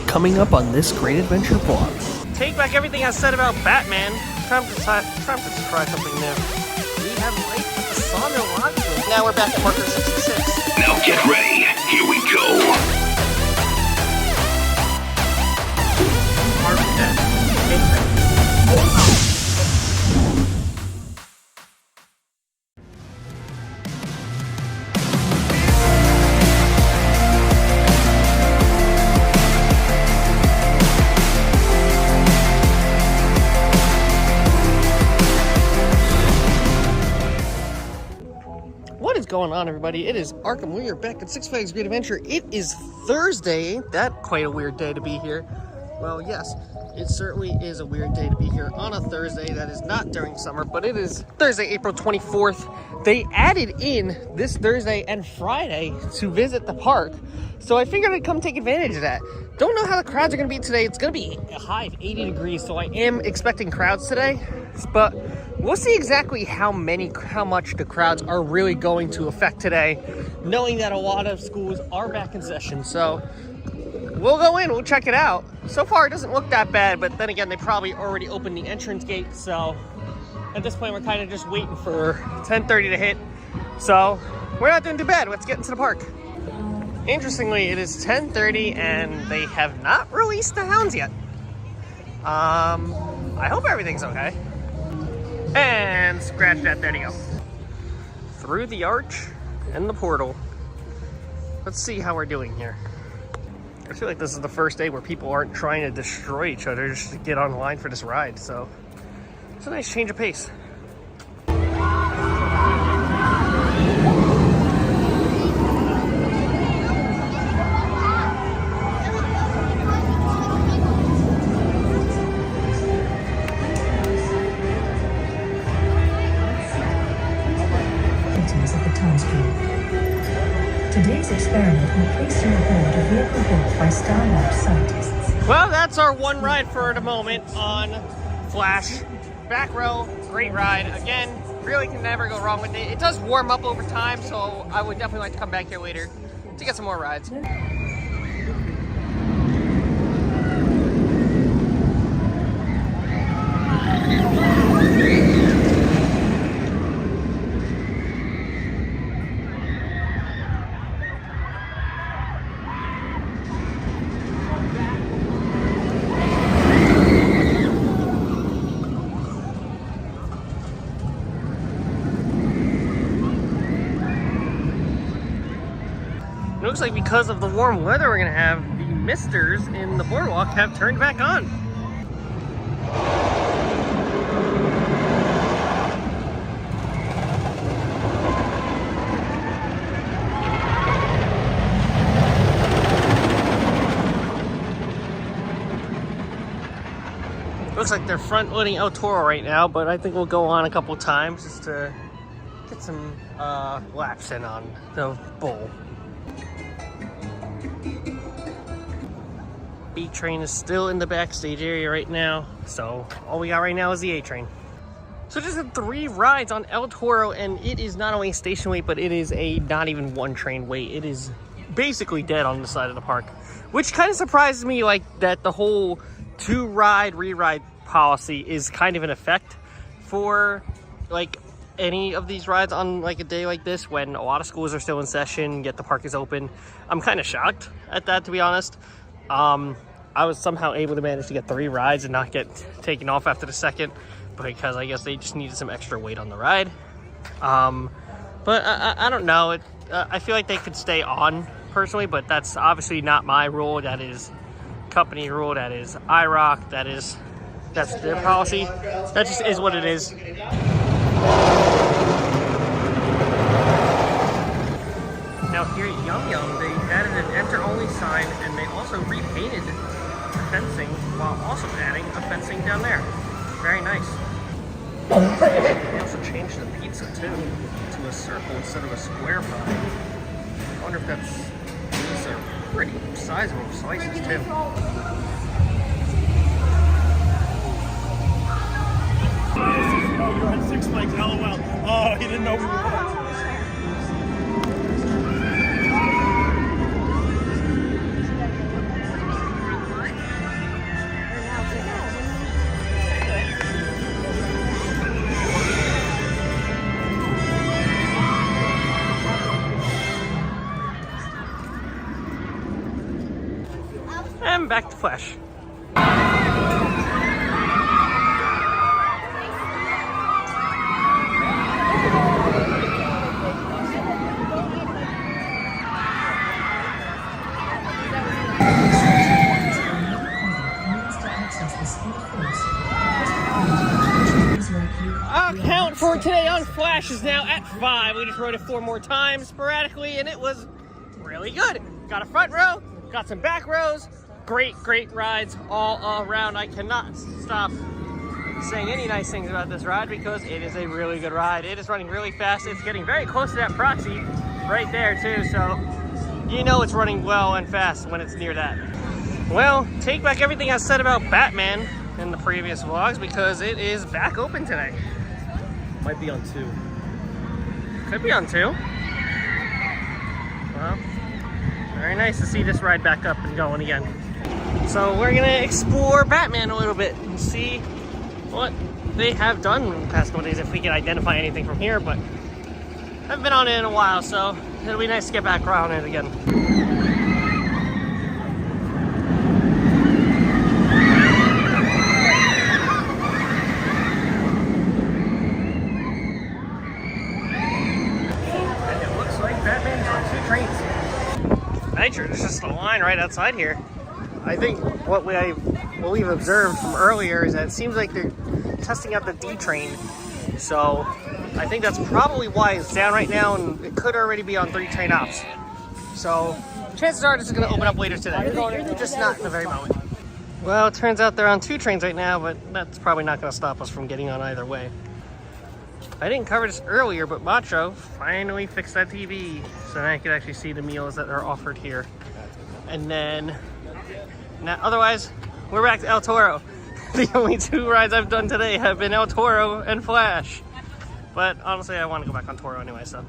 coming up on this Great Adventure vlog. Take back everything I said about Batman. Time to try something new. We have life at the Sawmill Rock. Now we're back at marker 66. Now get ready. Here we go. Mark 10. What is going on, everybody? It is Arkham. We are back at Six Flags Great Adventure. It is Thursday. Ain't that quite a weird day to be here? Well, yes, it certainly is a weird day to be here on a Thursday that is not during summer, but it is Thursday, April 24th. They added in this Thursday and Friday to visit the park, so I figured I'd come take advantage of that. Don't know how the crowds are going to be today. It's going to be a high of 80 degrees, so I am expecting crowds today, but we'll see exactly how much the crowds are really going to affect today, knowing that a lot of schools are back in session. So we'll go in, we'll check it out. So far it doesn't look that bad, but then again, they probably already opened the entrance gate, so at this point we're kind of just waiting for 10:30 to hit. So we're not doing too bad. Let's get into the park. Interestingly, it is 10:30 and they have not released the hounds yet. I hope everything's okay. And scratch that, there you go. Through the arch and the portal. Let's see how we're doing here. I feel like this is the first day where people aren't trying to destroy each other just to get online for this ride, so it's a nice change of pace. Today's experiment will place you aboard a vehicle built by Starlight scientists. Well, that's our one ride for the moment on Flash. Back row, great ride. Again, really can never go wrong with it. It does warm up over time, so I would definitely like to come back here later to get some more rides. It looks like because of the warm weather we're gonna have, the misters in the boardwalk have turned back on. Looks like they're front loading El Toro right now, but I think we'll go on a couple times just to get some laps in on the bull. B train is still in the backstage area right now, so all we got right now is the A train. So just had 3 rides on El Toro, and it is not only station wait, but it is a not even 1 train wait. It is basically dead on the side of the park, which kind of surprises me, like that the whole 2-ride re-ride policy is kind of in effect for like any of these rides on like a day like this when a lot of schools are still in session, yet the park is open. I'm kind of shocked at that, to be honest. I was somehow able to manage to get 3 rides and not get taken off after the second, because I guess they just needed some extra weight on the ride. But I don't know. I feel like they could stay on personally, but that's obviously not my rule. That is company rule. That is IROC. That's their policy. That just is what it is. Now here at Yum Yum, they added an enter-only sign, and they also repainted the fencing while also adding a fencing down there. Very nice. They also changed the pizza too to a circle instead of a square pie. I wonder if these are pretty sizable slices too. Oh, you're on Six Flags, LOL. Oh, he didn't know we were there. And back to Flash. Our count for today on Flash is now at 5. We just rode it 4 more times sporadically, and it was really good. Got a front row, got some back rows. Great rides all around. I cannot stop saying any nice things about this ride because it is a really good ride. It is running really fast. It's getting very close to that proxy right there too, so you know it's running well and fast when it's near that. Well, take back everything I said about Batman in the previous vlogs because it is back open today. Might be on 2. Could be on 2. Well, very nice to see this ride back up and going again. So we're gonna explore Batman a little bit and see what they have done in the past couple days, if we can identify anything from here, but I haven't been on it in a while, so it'll be nice to get back around it again. And it looks like Batman's on 2 trains. Nature, there's just a line right outside here. I think what we've observed from earlier is that it seems like they're testing out the D train. So I think that's probably why it's down right now, and it could already be on 3 train ops. So chances are this is going to open up later today, just not in the very moment. Well, it turns out they're on 2 trains right now, but that's probably not going to stop us from getting on either way. I didn't cover this earlier, but Macho finally fixed that TV so now I could actually see the meals that are offered here. And then now, otherwise, we're back to El Toro. The only 2 rides I've done today have been El Toro and Flash. But honestly, I want to go back on Toro anyway, so.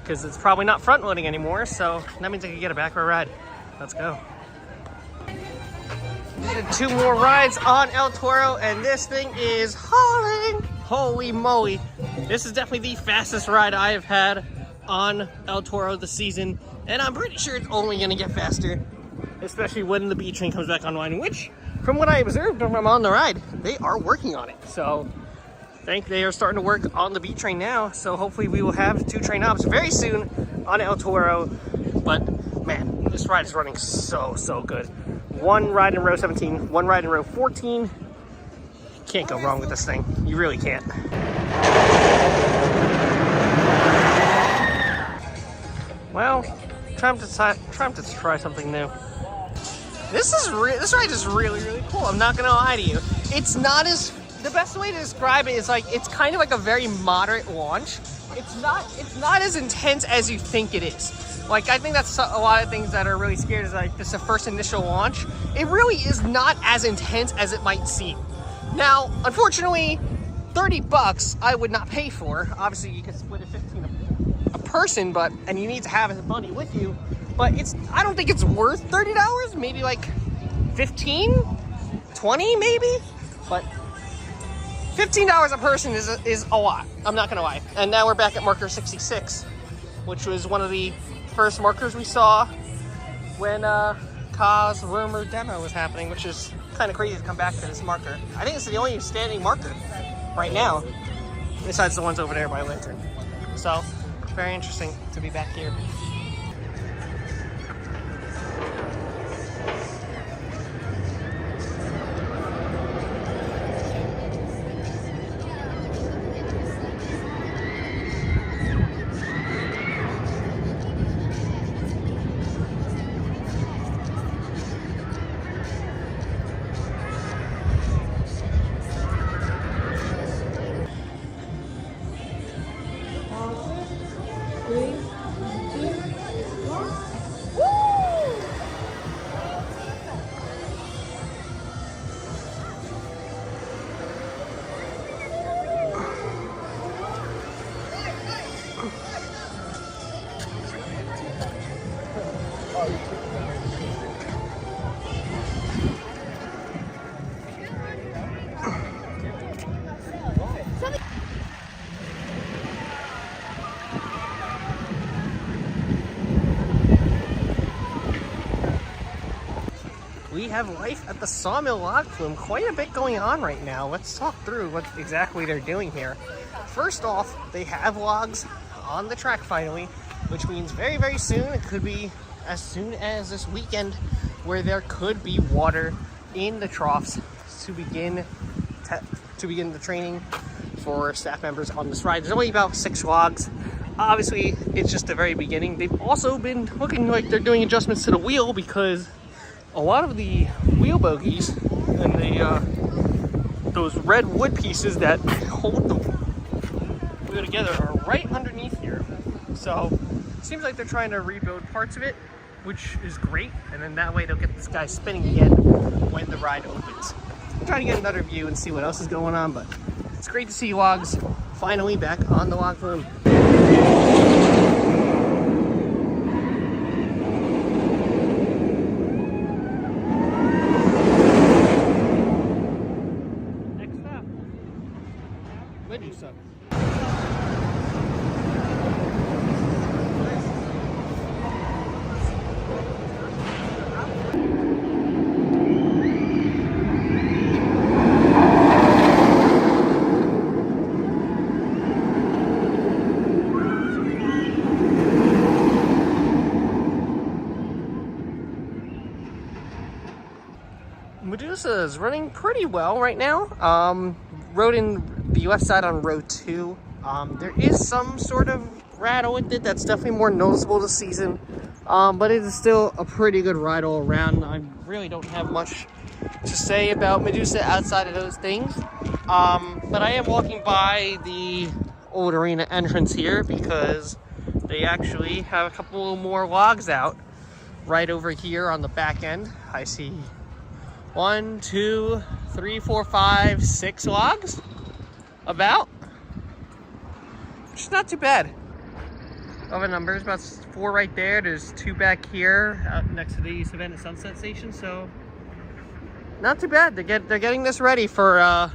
Because it's probably not front loading anymore, so that means I can get a back row ride. Let's go. And 2 more rides on El Toro, and this thing is hauling. Holy moly. This is definitely the fastest ride I have had on El Toro this season, and I'm pretty sure it's only going to get faster. Especially when the B train comes back online, which, from what I observed when I'm on the ride, they are working on it. So, I think they are starting to work on the B train now. So hopefully we will have 2 train ops very soon on El Toro. But man, this ride is running so good. 1 ride in row 17, 1 ride in row 14. Can't go wrong with this thing. You really can't. Well, time to try something new. This ride is really cool. I'm not gonna lie to you. It's not as, the best way to describe it is like, it's kind of like a very moderate launch. It's not as intense as you think it is. Like, I think that's a lot of things that are really scared is like, this is the first initial launch. It really is not as intense as it might seem. Now, unfortunately, $30 I would not pay for. Obviously, you can split it 15 a person, and you need to have a buddy with you. But I don't think it's worth $30. Maybe like 15, 20 maybe. But $15 a person is a lot. I'm not gonna lie. And now we're back at marker 66, which was one of the first markers we saw when Ka's rumored demo was happening, which is kind of crazy to come back to this marker. I think it's the only standing marker right now, besides the ones over there by Lantern. So, very interesting to be back here. we have life at the Sawmill Log Flume. Quite a bit going on right now. Let's talk through what exactly they're doing here. First off, they have logs on the track finally, which means very, very soon, it could be as soon as this weekend, where there could be water in the troughs to begin the training for staff members on this ride. There's only about 6 logs. Obviously, it's just the very beginning. They've also been looking like they're doing adjustments to the wheel, because a lot of the wheel bogies and those red wood pieces that hold the wheel together are right underneath here. So it seems like they're trying to rebuild parts of it, which is great. And then that way they'll get this guy spinning again when the ride opens. I'm trying to get another view and see what else is going on, but it's great to see logs finally back on the log flume. Next up, Medusa. Medusa is running pretty well right now. Rode in the left side on row 2. There is some sort of rattle with it that's definitely more noticeable this season, but it is still a pretty good ride all around. I really don't have much to say about Medusa outside of those things, but I am walking by the old arena entrance here because they actually have a couple more logs out right over here on the back end. I see 1, 2, 3, 4, 5, 6 logs, about, which is not too bad. Other numbers, about 4 right there. There's 2 back here, out next to the Savannah Sunset Station. So not too bad. They're getting this ready for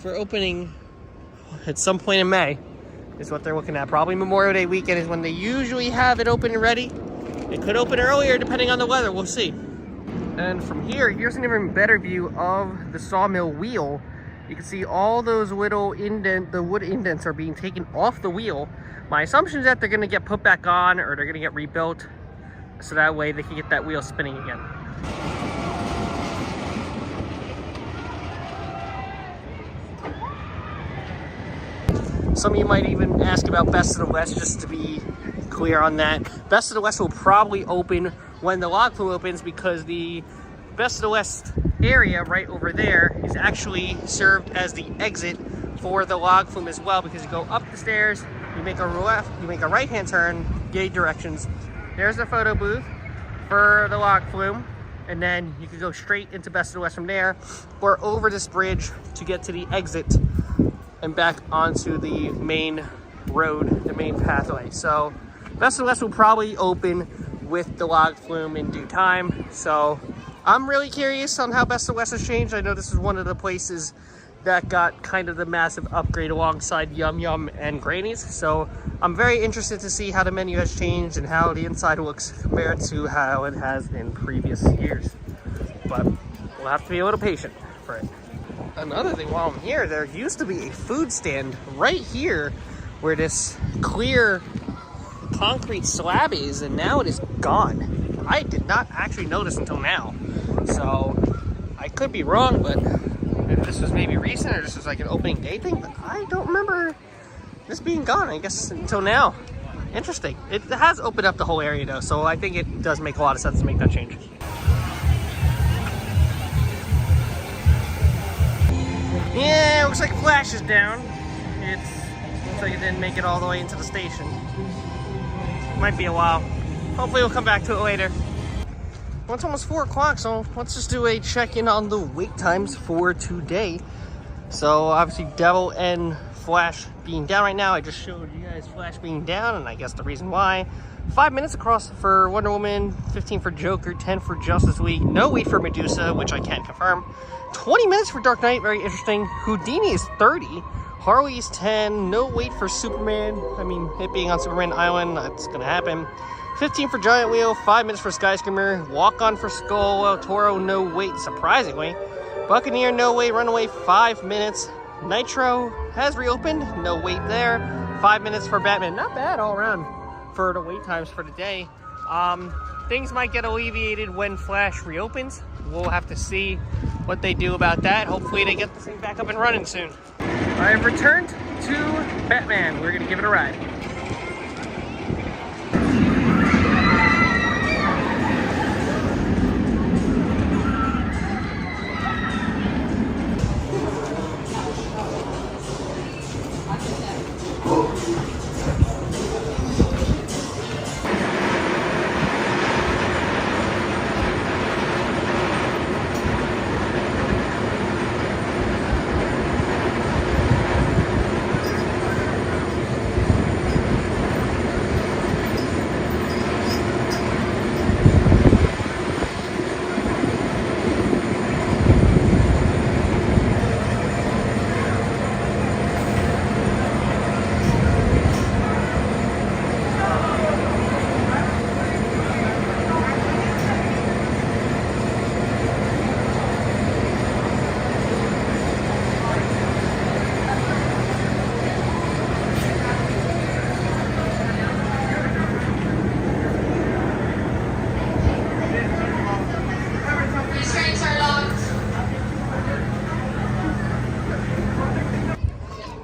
opening at some point in May, is what they're looking at. Probably Memorial Day weekend is when they usually have it open and ready. It could open earlier depending on the weather. We'll see. And from here, here's an even better view of the sawmill wheel. You can see all those little the wood indents are being taken off the wheel. My assumption is that they're gonna get put back on, or they're gonna get rebuilt, so that way they can get that wheel spinning again. Some of you might even ask about Best of the West, just to be clear on that. Best of the West will probably open when the log flume opens, because the Best of the West area right over there is actually served as the exit for the log flume as well, because you go up the stairs, you make a left, you make a right-hand turn, gate directions. There's the photo booth for the log flume, and then you can go straight into Best of the West from there, or over this bridge to get to the exit and back onto the main road, the main pathway. So Best of the West will probably open with the log flume in due time. So I'm really curious on how Best of the West has changed. I know this is one of the places that got kind of the massive upgrade alongside Yum Yum and Granny's. So I'm very interested to see how the menu has changed and how the inside looks compared to how it has in previous years. But we'll have to be a little patient for it. Another thing, while I'm here, there used to be a food stand right here where this clear concrete slab is, and now it is gone. I did not actually notice until now, so I could be wrong, but if this was maybe recent or this was like an opening day thing, but I don't remember this being gone, I guess, until now. Interesting. It has opened up the whole area though, so I think it does make a lot of sense to make that change. Yeah, looks like Flash is down. Looks like it didn't make it all the way into the station. Might be a while. Hopefully we'll come back to it later. Well, it's almost 4 o'clock, so let's just do a check-in on the wait times for today. So obviously Devil and Flash being down right now. I just showed you guys Flash being down, and I guess the reason why. 5 minutes across for Wonder Woman, 15 for Joker, 10 for Justice League. No wait for Medusa, which I can't confirm. 20 minutes for Dark Knight, very interesting. Houdini is 30. Harley's 10. No wait for Superman. I mean, it being on Superman Island, that's gonna happen. 15 for Giant Wheel, 5 minutes for Skyscreamer, Walk On for Skull, Toro, no wait, surprisingly. Buccaneer, no wait, Runaway, 5 minutes. Nitro has reopened, no wait there. 5 minutes for Batman, not bad all around for the wait times for the day. Things might get alleviated when Flash reopens. We'll have to see what they do about that. Hopefully they get this thing back up and running soon. I have returned to Batman. We're gonna give it a ride.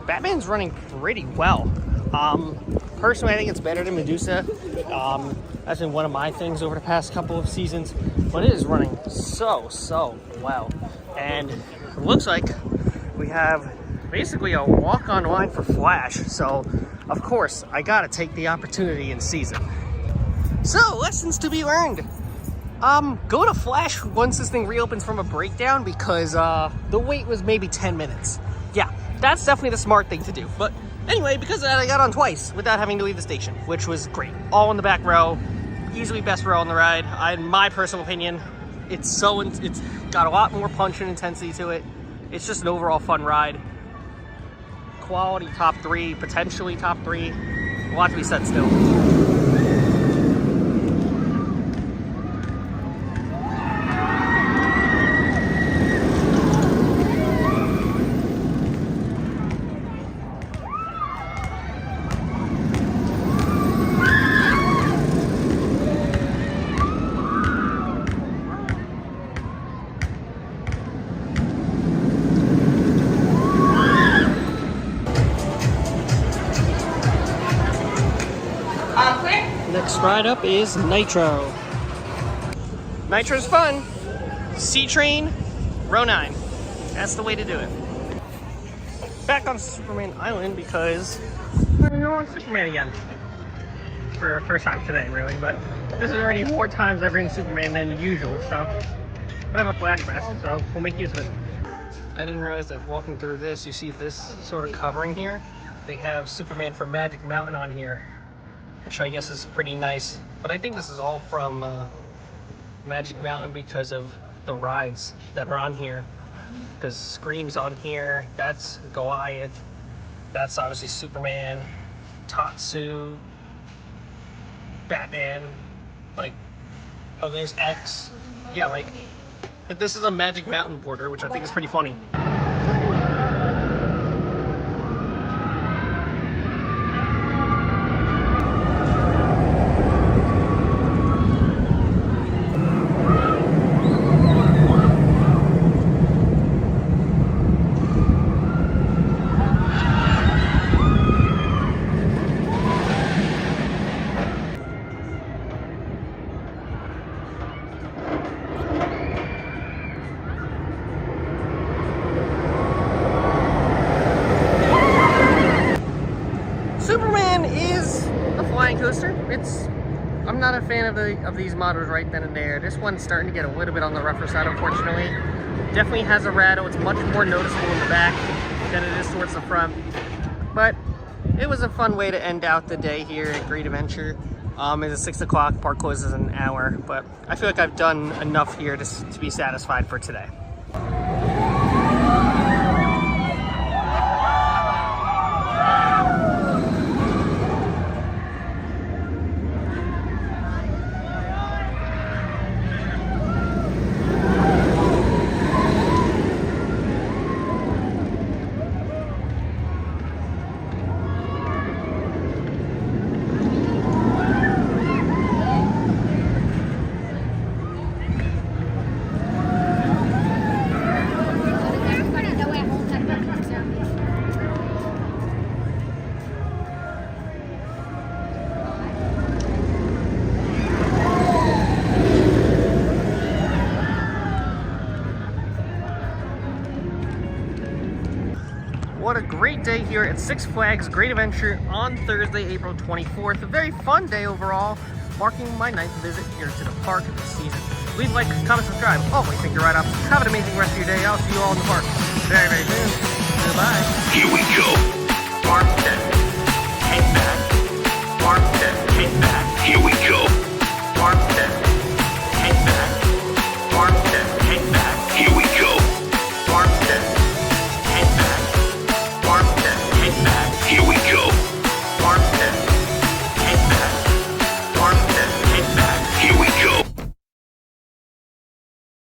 Batman's running pretty well. Personally, I think it's better than Medusa. That's been one of my things over the past couple of seasons, but it is running so well. And it looks like we have basically a walk-on line for Flash. So, of course, I gotta take the opportunity in season. So, lessons to be learned. Go to Flash once this thing reopens from a breakdown because the wait was maybe 10 minutes. Yeah, that's definitely the smart thing to do. But anyway, because of that, I got on twice without having to leave the station, which was great. All in the back row, easily best row on the ride. In my personal opinion, it's got a lot more punch and intensity to it. It's just an overall fun ride. Quality top 3, potentially top 3. A lot to be said still. Next ride up is Nitro. Nitro's fun. C-Train, row 9. That's the way to do it. Back on Superman Island because we're going on Superman again. For the first time today, really, but this is already more times I've ridden Superman than usual, so I have a Flash Pass, so we'll make use of it. I didn't realize that walking through this, you see this sort of covering here. They have Superman from Magic Mountain on here, which I guess is pretty nice. But I think this is all from Magic Mountain because of the rides that are on here. Because Scream's on here, that's Goliath, that's obviously Superman, Tatsu, Batman, like, oh, there's X. Yeah, like, this is a Magic Mountain border, which I think is pretty funny. Superman is a flying coaster. I'm not a fan of these models right then and there. This one's starting to get a little bit on the rougher side, unfortunately. Definitely has a rattle. It's much more noticeable in the back than it is towards the front. But it was a fun way to end out the day here at Great Adventure. It's 6 o'clock, park closes in an hour, but I feel like I've done enough here to be satisfied for today. what a great day here at Six Flags Great Adventure on Thursday, April 24th. A very fun day overall, marking my 9th visit here to the park this season. Please like, comment, subscribe. Always think you're right up. Have an amazing rest of your day. I'll see you all in the park very, very soon. Goodbye. Here we go. Park 10.